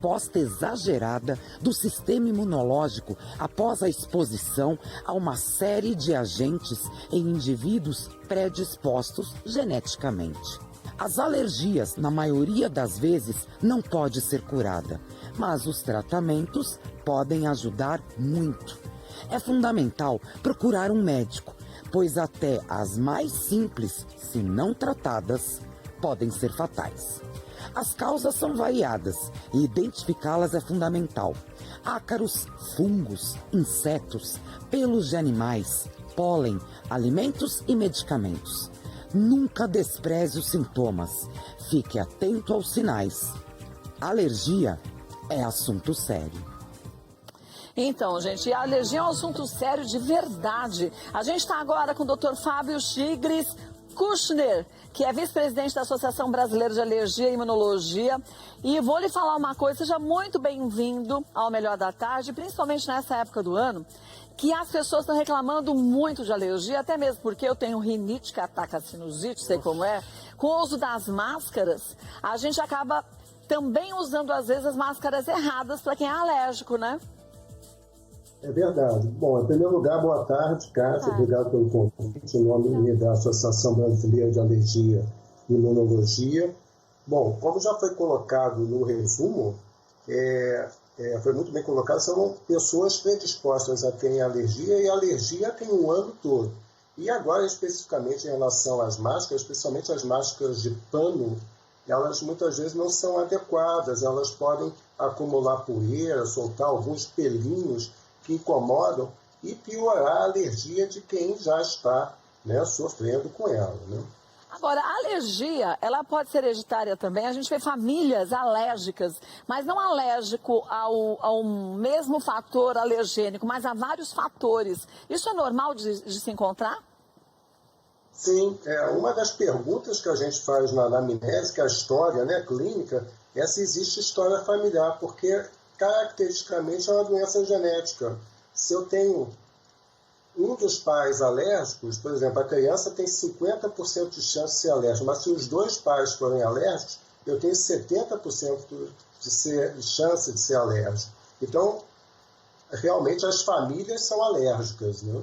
resposta exagerada do sistema imunológico após a exposição a uma série de agentes em indivíduos predispostos geneticamente. As alergias, na maioria das vezes, não pode ser curada, mas os tratamentos podem ajudar muito. É fundamental procurar um médico, pois até as mais simples, se não tratadas, podem ser fatais. As causas são variadas e identificá-las é fundamental. Ácaros, fungos, insetos, pelos de animais, pólen, alimentos e medicamentos. Nunca despreze os sintomas. Fique atento aos sinais. Alergia é assunto sério. Então, gente, a alergia é um assunto sério de verdade. A gente está agora com o Dr. Fábio Chigres Kushner, que é vice-presidente da Associação Brasileira de Alergia e Imunologia. E vou lhe falar uma coisa, seja muito bem-vindo ao Melhor da Tarde, principalmente nessa época do ano, que as pessoas estão reclamando muito de alergia, até mesmo porque eu tenho rinite que ataca a sinusite, sei como é. Com o uso das máscaras, a gente acaba também usando, às vezes, as máscaras erradas para quem é alérgico, né? É verdade. Bom, em primeiro lugar, boa tarde, Cátia. Obrigado pelo convite. Em nome da Associação Brasileira de Alergia e Imunologia. Bom, como já foi colocado no resumo, foi muito bem colocado, são pessoas predispostas a terem alergia, e a alergia tem um ano todo. E agora, especificamente em relação às máscaras, especialmente as máscaras de pano, elas muitas vezes não são adequadas, elas podem acumular poeira, soltar alguns pelinhos que incomodam e piorar a alergia de quem já está, né, sofrendo com ela, né? Agora, a alergia, ela pode ser hereditária também. A gente vê famílias alérgicas, mas não alérgico ao mesmo fator alergênico, mas a vários fatores. Isso é normal de se encontrar? Sim, uma das perguntas que a gente faz na anamnese, que é a história, né, clínica, é se existe história familiar, porque caracteristicamente é uma doença genética. Se eu tenho um dos pais alérgicos, por exemplo, a criança tem 50% de chance de ser alérgica, mas se os dois pais forem alérgicos, eu tenho 70% de chance de ser alérgico. Então, realmente as famílias são alérgicas, né?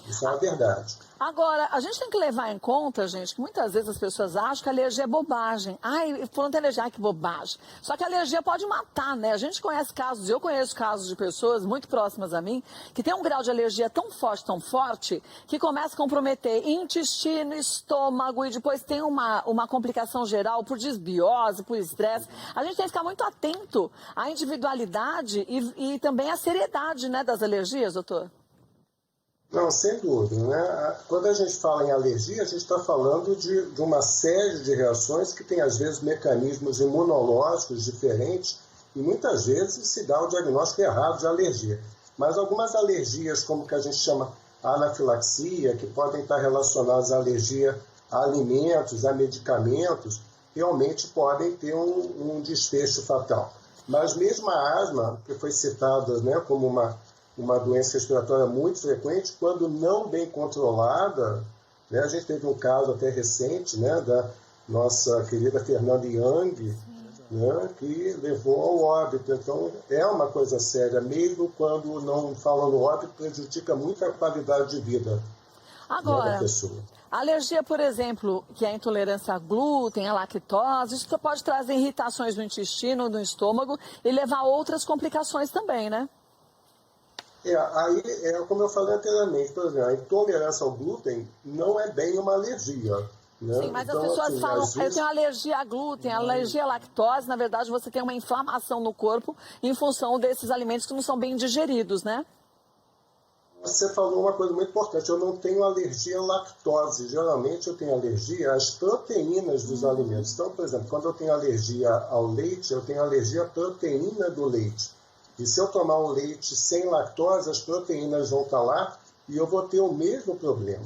Isso é uma verdade. Agora, a gente tem que levar em conta, gente, que muitas vezes as pessoas acham que a alergia é bobagem. Ai, fulano tem alergia, que bobagem. Só que a alergia pode matar, né? A gente conhece casos, eu conheço casos de pessoas muito próximas a mim, que tem um grau de alergia tão forte, que começa a comprometer intestino, estômago, e depois tem uma complicação geral por desbiose, por estresse. A gente tem que ficar muito atento à individualidade e também à seriedade, né, das alergias, doutor? Não, sem dúvida, né? Quando a gente fala em alergia, a gente está falando de uma série de reações que tem, às vezes, mecanismos imunológicos diferentes, e muitas vezes se dá o diagnóstico errado de alergia. Mas algumas alergias, como que a gente chama anafilaxia, que podem estar relacionadas à alergia a alimentos, a medicamentos, realmente podem ter um desfecho fatal. Mas mesmo a asma, que foi citada, né, como uma doença respiratória muito frequente, quando não bem controlada, né, a gente teve um caso até recente, né, da nossa querida Fernanda Young, né, que levou ao óbito. Então, é uma coisa séria, mesmo quando não falam no óbito, prejudica muito a qualidade de vida, agora, da pessoa. A alergia, por exemplo, que é a intolerância a glúten, a lactose, isso pode trazer irritações no intestino, no estômago e levar a outras complicações também, né? Aí, como eu falei anteriormente, por exemplo, a intolerância ao glúten não é bem uma alergia. Né? Sim, mas então, as pessoas assim, falam, vezes... eu tenho alergia a glúten, alergia à lactose, na verdade você tem uma inflamação no corpo em função desses alimentos que não são bem digeridos, né? Você falou uma coisa muito importante, eu não tenho alergia à lactose, geralmente eu tenho alergia às proteínas dos alimentos. Então, por exemplo, quando eu tenho alergia ao leite, eu tenho alergia à proteína do leite. E se eu tomar um leite sem lactose, as proteínas vão estar lá e eu vou ter o mesmo problema.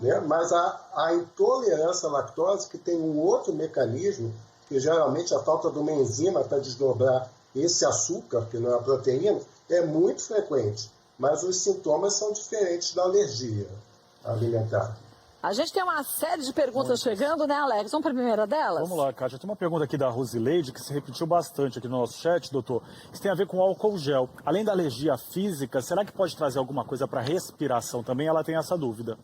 Né? Mas a intolerância à lactose, que tem um outro mecanismo, que geralmente a falta de uma enzima para desdobrar esse açúcar, que não é a proteína, é muito frequente. Mas os sintomas são diferentes da alergia alimentar. A gente tem uma série de perguntas chegando, né, Alex? Vamos para a primeira delas? Vamos lá, Kátia. Tem uma pergunta aqui da Rosileide, que se repetiu bastante aqui no nosso chat, doutor. Isso tem a ver com álcool gel. Além da alergia física, será que pode trazer alguma coisa para respiração também? Ela tem essa dúvida.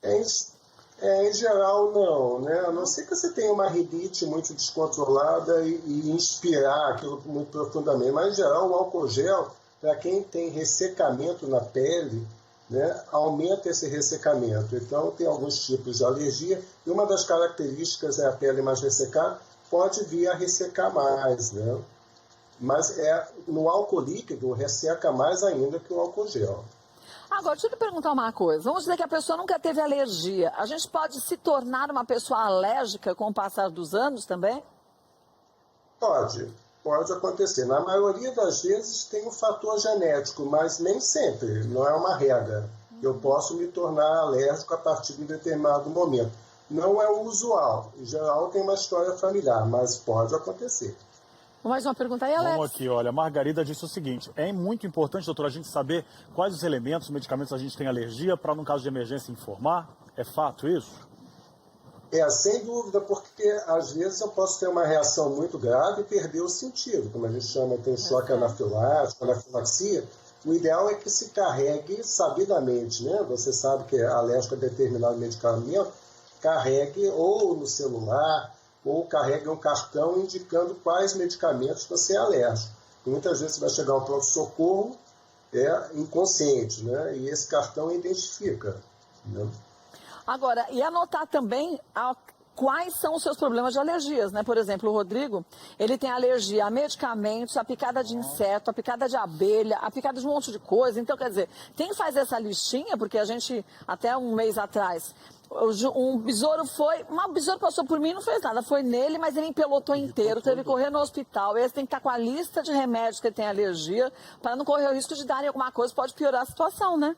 Em geral, não, né? A não ser que você tenha uma rinite muito descontrolada e inspirar aquilo muito profundamente. Mas, em geral, o álcool gel, para quem tem ressecamento na pele, né, aumenta esse ressecamento. Então, tem alguns tipos de alergia, e uma das características é a pele mais ressecada, pode vir a ressecar mais, né? Mas no álcool líquido, resseca mais ainda que o álcool gel. Agora, deixa eu te perguntar uma coisa. Vamos dizer que a pessoa nunca teve alergia. A gente pode se tornar uma pessoa alérgica com o passar dos anos também? Pode acontecer. Na maioria das vezes tem um fator genético, mas nem sempre, não é uma regra. Eu posso me tornar alérgico a partir de um determinado momento. Não é o usual. Em geral tem uma história familiar, mas pode acontecer. Mais uma pergunta aí, Alex? Vamos aqui, olha, a Margarida disse o seguinte: é muito importante, doutor, a gente saber quais os elementos, medicamentos a gente tem alergia, para, no caso de emergência, informar? É fato isso? Sem dúvida, porque às vezes eu posso ter uma reação muito grave e perder o sentido, como a gente chama, tem choque anafilático, anafilaxia. O ideal é que se carregue sabidamente, né? Você sabe que é alérgico a determinado medicamento, carregue ou no celular, ou carregue um cartão indicando quais medicamentos você é alérgico. E muitas vezes você vai chegar ao pronto-socorro inconsciente, né? E esse cartão identifica, né? Agora, e anotar também quais são os seus problemas de alergias, né? Por exemplo, o Rodrigo, ele tem alergia a medicamentos, a picada de inseto, a picada de abelha, a picada de um monte de coisa. Então, quer dizer, tem que fazer essa listinha, porque a gente, até um mês atrás, um besouro passou por mim e não fez nada. Foi nele, mas ele empelotou inteiro, teve que correr no hospital. Esse tem que estar com a lista de remédios que ele tem alergia, para não correr o risco de darem alguma coisa, pode piorar a situação, né?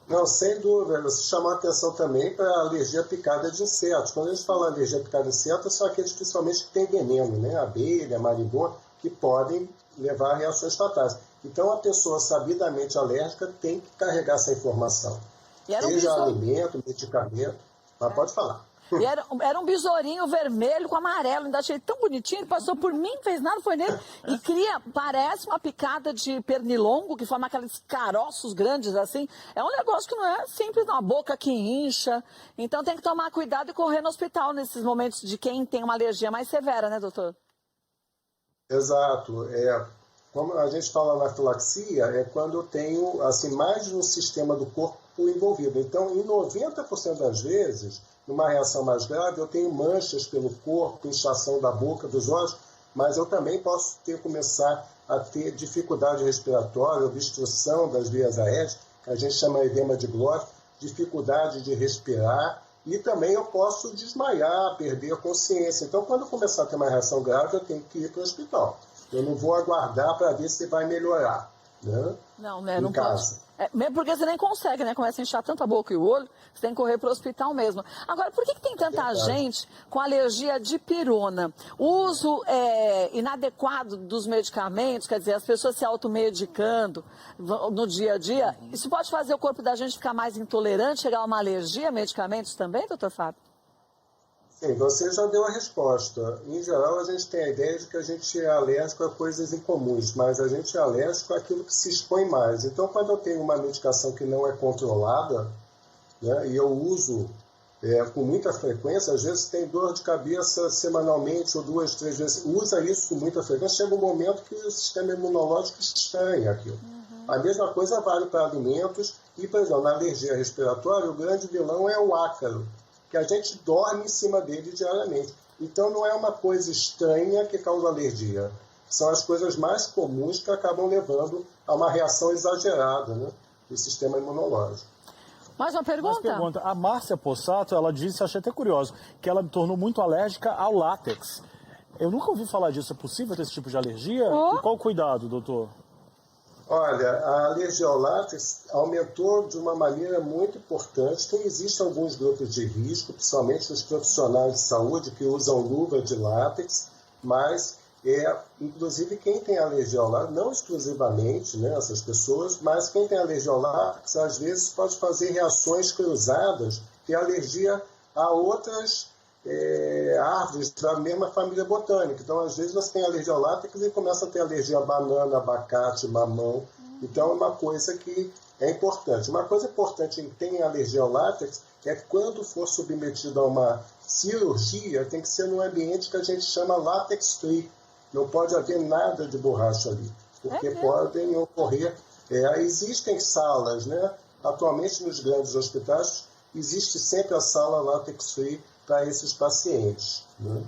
Não, sem dúvida. Você chamou a atenção também para a alergia à picada de insetos. Quando a gente fala alergia à picada de insetos, são aqueles principalmente que têm veneno, né? Abelha, marimbondo, que podem levar a reações fatais. Então, a pessoa sabidamente alérgica tem que carregar essa informação. Seja alimento, medicamento, mas pode falar. E era um besourinho vermelho com amarelo, ainda achei tão bonitinho, ele passou por mim, não fez nada, foi nele. E parece uma picada de pernilongo, que forma aqueles caroços grandes assim. É um negócio que não é simples, não, a boca que incha. Então tem que tomar cuidado e correr no hospital nesses momentos de quem tem uma alergia mais severa, né, doutor? Exato. Como a gente fala na anafilaxia, é quando eu tenho assim, mais de um sistema do corpo envolvido. Então, em 90% das vezes, numa reação mais grave, eu tenho manchas pelo corpo, inchação da boca, dos olhos, mas eu também posso começar a ter dificuldade respiratória, obstrução das vias aéreas, que a gente chama edema de glote, dificuldade de respirar, e também eu posso desmaiar, perder a consciência. Então, quando eu começar a ter uma reação grave, eu tenho que ir para o hospital. Eu não vou aguardar para ver se vai melhorar, né? Não, né? Em Não casa. pode. Mesmo porque você nem consegue, né? Começa a inchar tanto a boca e o olho, você tem que correr para o hospital mesmo. Agora, por que tem tanta gente com alergia de pirona? O uso inadequado dos medicamentos, quer dizer, as pessoas se automedicando no dia a dia, isso pode fazer o corpo da gente ficar mais intolerante, chegar a uma alergia a medicamentos também, doutor Fábio? Sim, você já deu a resposta. Em geral, a gente tem a ideia de que a gente é alérgico a coisas incomuns, mas a gente é alérgico àquilo que se expõe mais. Então, quando eu tenho uma medicação que não é controlada, né, e eu uso com muita frequência, às vezes tem dor de cabeça semanalmente ou 2, 3 vezes, usa isso com muita frequência, chega um momento que o sistema imunológico estranha aquilo. A mesma coisa vale para alimentos e, por exemplo, na alergia respiratória, o grande vilão é o ácaro, que a gente dorme em cima dele diariamente. Então, não é uma coisa estranha que causa alergia. São as coisas mais comuns que acabam levando a uma reação exagerada, né, do sistema imunológico. Mais uma pergunta? A Márcia Possato, ela disse, achei até curioso, que ela me tornou muito alérgica ao látex. Eu nunca ouvi falar disso. É possível ter esse tipo de alergia? E qual o cuidado, doutor? Olha, a alergia ao látex aumentou de uma maneira muito importante. Então, existem alguns grupos de risco, principalmente os profissionais de saúde que usam luva de látex, mas inclusive quem tem alergia ao látex, não exclusivamente, né, essas pessoas, mas quem tem alergia ao látex, às vezes pode fazer reações cruzadas, ter alergia a outras árvores da mesma família botânica. Então, às vezes você tem alergia ao látex e começa a ter alergia a banana, abacate, mamão. Então, é uma coisa que é importante. Uma coisa importante em quem tem alergia ao látex é que quando for submetido a uma cirurgia, tem que ser num ambiente que a gente chama látex free. Não pode haver nada de borracha ali, porque podem ocorrer... existem salas, né? Atualmente nos grandes hospitais, existe sempre a sala látex free para esses pacientes, né?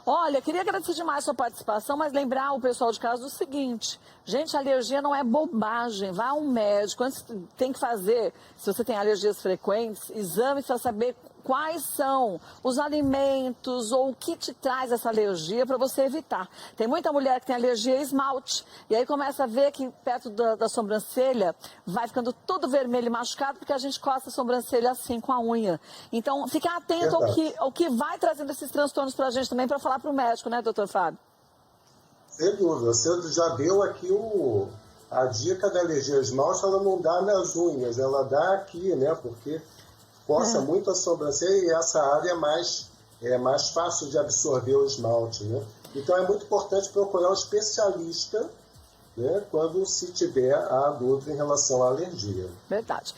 Olha, queria agradecer demais a sua participação, mas lembrar o pessoal de casa do seguinte: gente, alergia não é bobagem. Vá a um médico, antes tem que fazer, se você tem alergias frequentes, exames para saber quais são os alimentos ou o que te traz essa alergia para você evitar. Tem muita mulher que tem alergia a esmalte, e aí começa a ver que perto da sobrancelha vai ficando tudo vermelho e machucado, porque a gente coça a sobrancelha assim com a unha. Então, fique atento ao que vai trazendo esses transtornos para a gente também, para falar para o médico, né, doutor Fábio? Sem dúvida. Você já deu aqui a dica da alergia a esmalte, ela não dá nas unhas, ela dá aqui, né, porque coça muito a sobrancelha e essa área é mais fácil de absorver o esmalte, né? Então é muito importante procurar um especialista, né, quando se tiver a dúvida em relação à alergia. Verdade.